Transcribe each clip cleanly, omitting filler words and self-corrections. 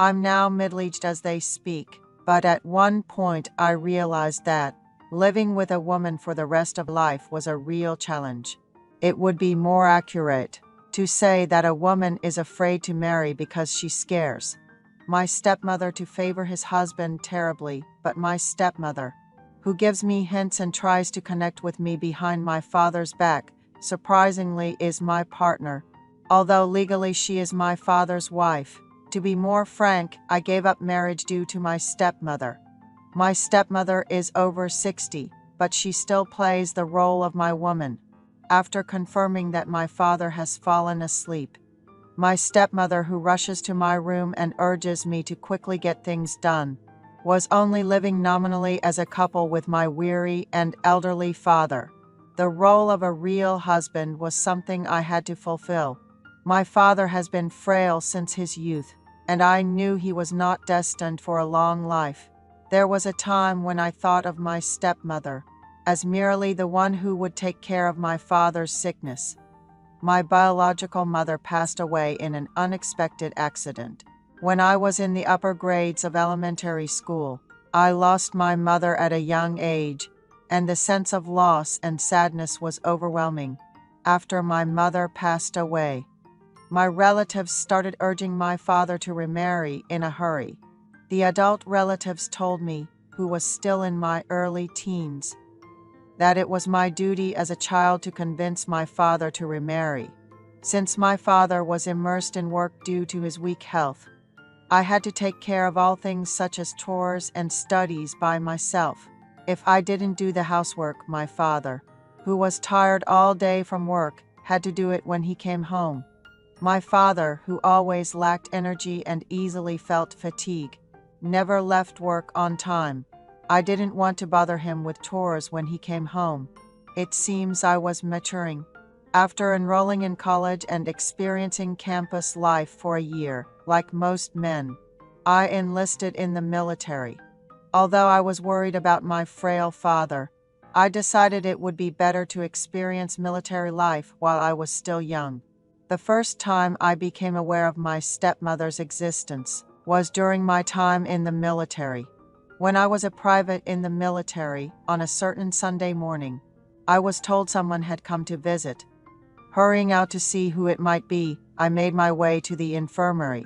I'm now middle-aged as they speak, but at one point I realized that living with a woman for the rest of life was a real challenge. It would be more accurate to say that a woman is afraid to marry because she scares my stepmother to favor his husband terribly, but my stepmother, who gives me hints and tries to connect with me behind my father's back, surprisingly is my partner, although legally she is my father's wife. To be more frank, I gave up marriage due to my stepmother. My stepmother is over 60, but she still plays the role of my woman. After confirming that my father has fallen asleep, my stepmother, who rushes to my room and urges me to quickly get things done, was only living nominally as a couple with my weary and elderly father. The role of a real husband was something I had to fulfill. My father has been frail since his youth, and I knew he was not destined for a long life. There was a time when I thought of my stepmother as merely the one who would take care of my father's sickness. My biological mother passed away in an unexpected accident. When I was in the upper grades of elementary school, I lost my mother at a young age, and the sense of loss and sadness was overwhelming. After my mother passed away, my relatives started urging my father to remarry in a hurry. The adult relatives told me, who was still in my early teens, that it was my duty as a child to convince my father to remarry. Since my father was immersed in work due to his weak health, I had to take care of all things such as chores and studies by myself. If I didn't do the housework, my father, who was tired all day from work, had to do it when he came home. My father, who always lacked energy and easily felt fatigue, never left work on time. I didn't want to bother him with chores when he came home. It seems I was maturing. After enrolling in college and experiencing campus life for a year, like most men, I enlisted in the military. Although I was worried about my frail father, I decided it would be better to experience military life while I was still young. The first time I became aware of my stepmother's existence was during my time in the military. When I was a private in the military, on a certain Sunday morning, I was told someone had come to visit. Hurrying out to see who it might be, I made my way to the infirmary.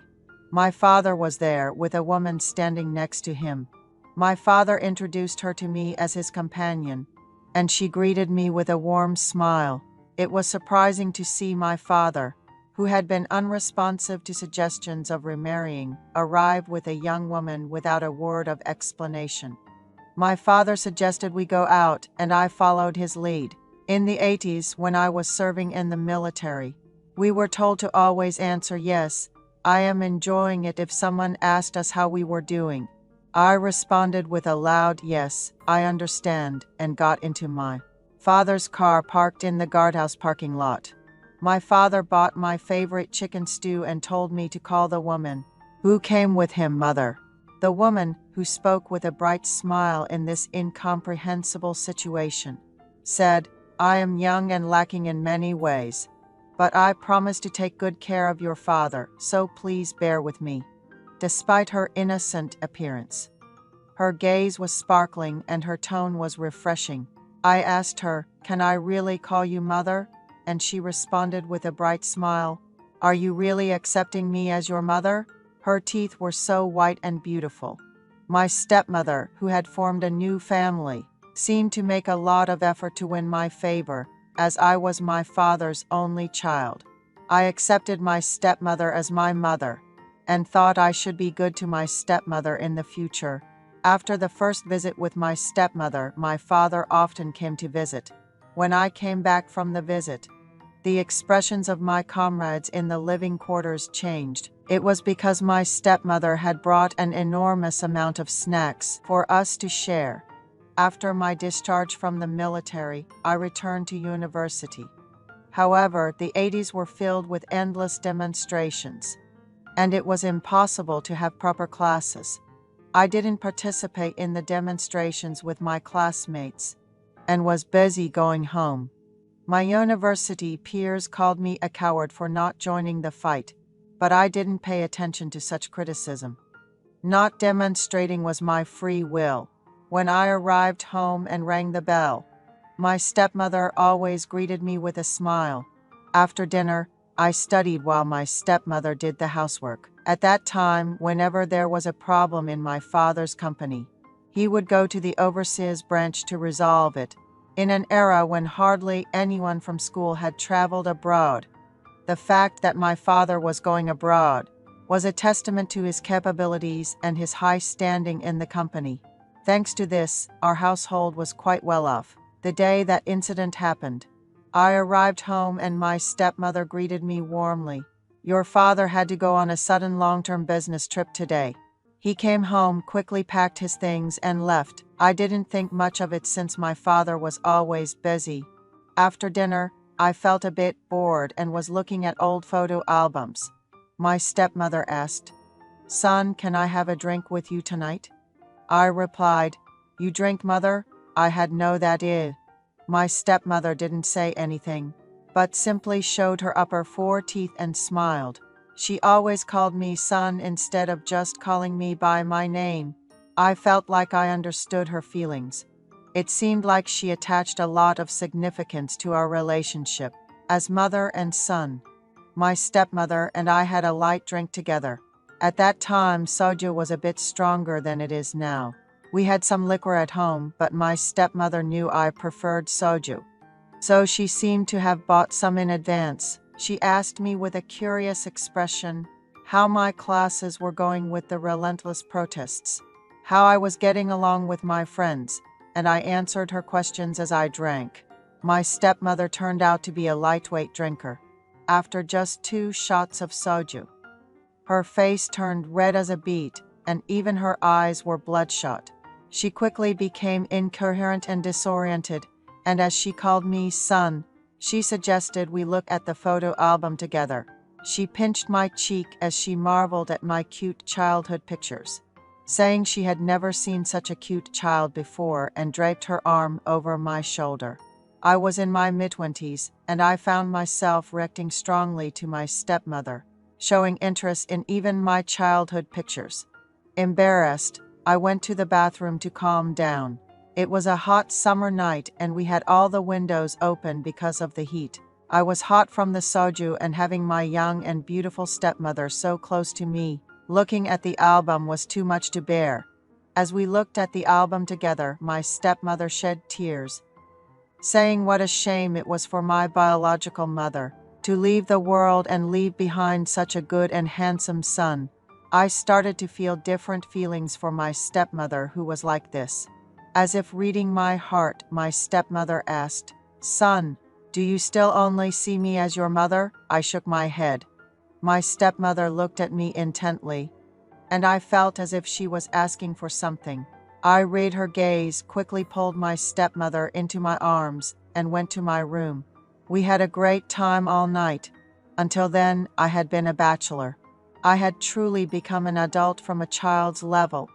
My father was there, with a woman standing next to him. My father introduced her to me as his companion, and she greeted me with a warm smile. It was surprising to see my father, who had been unresponsive to suggestions of remarrying, arrive with a young woman without a word of explanation. My father suggested we go out, and I followed his lead. In the 80s, when I was serving in the military, we were told to always answer yes, I am enjoying it if someone asked us how we were doing. I responded with a loud yes, I understand, and got into my father's car parked in the guardhouse parking lot. My father bought my favorite chicken stew and told me to call the woman who came with him mother. The woman, who spoke with a bright smile in this incomprehensible situation, said, I am young and lacking in many ways, but I promise to take good care of your father, so please bear with me. Despite her innocent appearance, her gaze was sparkling and her tone was refreshing. I asked her, can I really call you mother? And she responded with a bright smile, are you really accepting me as your mother? Her teeth were so white and beautiful. My stepmother, who had formed a new family, seemed to make a lot of effort to win my favor, as I was my father's only child. I accepted my stepmother as my mother, and thought I should be good to my stepmother in the future. After the first visit with my stepmother, my father often came to visit. When I came back from the visit, the expressions of my comrades in the living quarters changed. It was because my stepmother had brought an enormous amount of snacks for us to share. After my discharge from the military, I returned to university. However, the 80s were filled with endless demonstrations, and it was impossible to have proper classes. I didn't participate in the demonstrations with my classmates and was busy going home. My university peers called me a coward for not joining the fight, but I didn't pay attention to such criticism. Not demonstrating was my free will. When I arrived home and rang the bell, my stepmother always greeted me with a smile. After dinner, I studied while my stepmother did the housework. At that time, whenever there was a problem in my father's company, he would go to the overseer's branch to resolve it. In an era when hardly anyone from school had traveled abroad, the fact that my father was going abroad was a testament to his capabilities and his high standing in the company. Thanks to this, our household was quite well off. The day that incident happened, I arrived home and my stepmother greeted me warmly. "Your father had to go on a sudden long-term business trip today. He came home, quickly packed his things, and left. I didn't think much of it since my father was always busy." After dinner, I felt a bit bored and was looking at old photo albums. My stepmother asked, "Son, can I have a drink with you tonight?" I replied, "You drink, mother? I had no that is." My stepmother didn't say anything, but simply showed her upper 4 teeth and smiled. She always called me son instead of just calling me by my name. I felt like I understood her feelings. It seemed like she attached a lot of significance to our relationship as mother and son. My stepmother and I had a light drink together. At that time, soju was a bit stronger than it is now. We had some liquor at home, but my stepmother knew I preferred soju, so she seemed to have bought some in advance. She asked me with a curious expression how my classes were going with the relentless protests, how I was getting along with my friends, and I answered her questions as I drank. My stepmother turned out to be a lightweight drinker. After just 2 shots of soju, her face turned red as a beet, and even her eyes were bloodshot. She quickly became incoherent and disoriented, and as she called me son, she suggested we look at the photo album together. She pinched my cheek as she marveled at my cute childhood pictures, saying she had never seen such a cute child before, and draped her arm over my shoulder. I was in my mid-20s, and I found myself reacting strongly to my stepmother, showing interest in even my childhood pictures. Embarrassed, I went to the bathroom to calm down. It was a hot summer night and we had all the windows open because of the heat. I was hot from the soju, and having my young and beautiful stepmother so close to me, looking at the album was too much to bear. As we looked at the album together, my stepmother shed tears, saying what a shame it was for my biological mother to leave the world and leave behind such a good and handsome son. I started to feel different feelings for my stepmother who was like this. As if reading my heart, my stepmother asked, "Son, do you still only see me as your mother?" I shook my head. My stepmother looked at me intently, and I felt as if she was asking for something. I read her gaze, quickly pulled my stepmother into my arms, and went to my room. We had a great time all night. Until then, I had been a bachelor. I had truly become an adult from a child's level.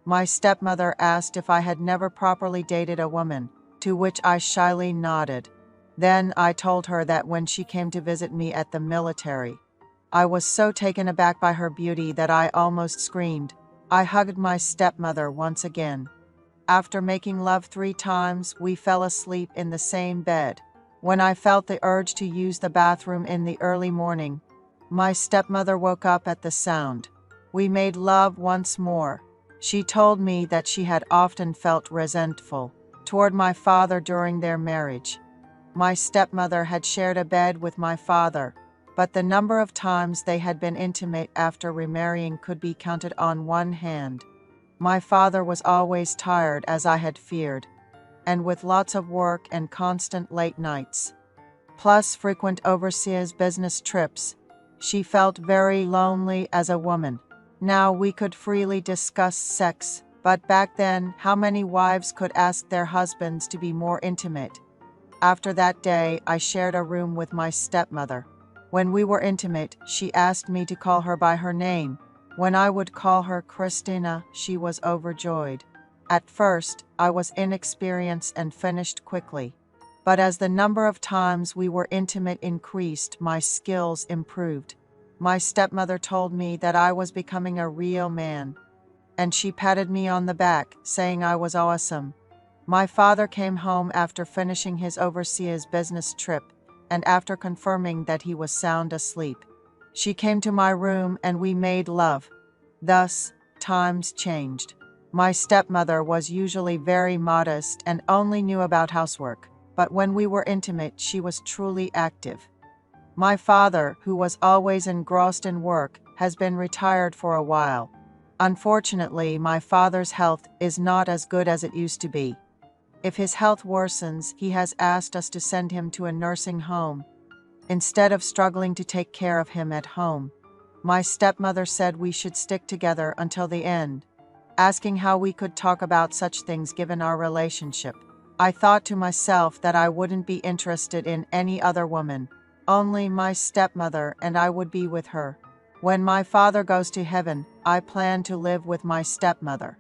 My stepmother asked if I had never properly dated a woman, to which I shyly nodded. Then I told her that when she came to visit me at the military, I was so taken aback by her beauty that I almost screamed. I hugged my stepmother once again. After making love 3 times, we fell asleep in the same bed. When I felt the urge to use the bathroom in the early morning, my stepmother woke up at the sound. We made love once more. She told me that she had often felt resentful toward my father during their marriage. My stepmother had shared a bed with my father, but the number of times they had been intimate after remarrying could be counted on one hand. My father was always tired, as I had feared, and with lots of work and constant late nights, plus frequent overseas business trips, she felt very lonely as a woman. Now we could freely discuss sex, but back then, how many wives could ask their husbands to be more intimate? After that day, I shared a room with my stepmother. When we were intimate, she asked me to call her by her name. When I would call her Christina, she was overjoyed. At first, I was inexperienced and finished quickly. But as the number of times we were intimate increased, my skills improved. My stepmother told me that I was becoming a real man. and she patted me on the back, saying I was awesome. My father came home after finishing his overseas business trip, and after confirming that he was sound asleep. She came to my room and we made love. Thus, times changed. My stepmother was usually very modest and only knew about housework, but when we were intimate, she was truly active. My father, who was always engrossed in work, has been retired for a while. Unfortunately, my father's health is not as good as it used to be. If his health worsens, he has asked us to send him to a nursing home, instead of struggling to take care of him at home. My stepmother said we should stick together until the end, asking how we could talk about such things given our relationship. I thought to myself that I wouldn't be interested in any other woman, only my stepmother, and I would be with her. When my father goes to heaven, I plan to live with my stepmother.